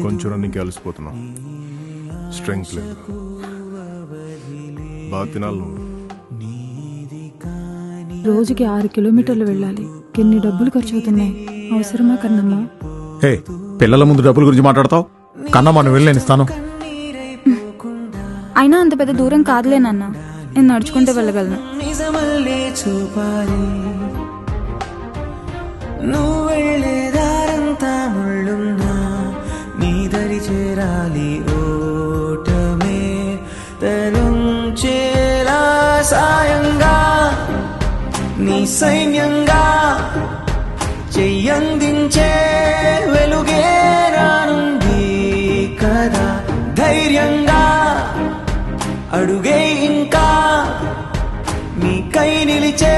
కొంచెం రన్నింగ్కి అలసిపోతున్నావు, స్ట్రెంగ్త్ లేదు. బాగా తినాలి నువ్వు. రోజుకి 6 కిలోమీటర్లు వెళ్ళాలి. ఎన్ని డబ్బులు ఖర్చు అవుతున్నాయి. అవసరమా కన్నమ్మా? హే, పిల్లల ముందు డబ్బుల గురించి మాట్లాడతావు? కన్నమ్మ, నువ్వు వెళ్ళి నేను ఇస్తాను. అయినా అంత పెద్ద దూరం కాదులేనన్నా, నేను నడుచుకుంటూ వెళ్ళగలను. నువ్వు వెళ్ళేదారంతా ముళ్ళున్నా నీ దరి చేరాలి. ఓటమే తరుంచేలా సాయంగా నీ సైన్యంగా చెయ్యందించే వెలుగే రానుంది కదా. ధైర్యంగా అడుగే ఇంకా నీ కై నిలిచే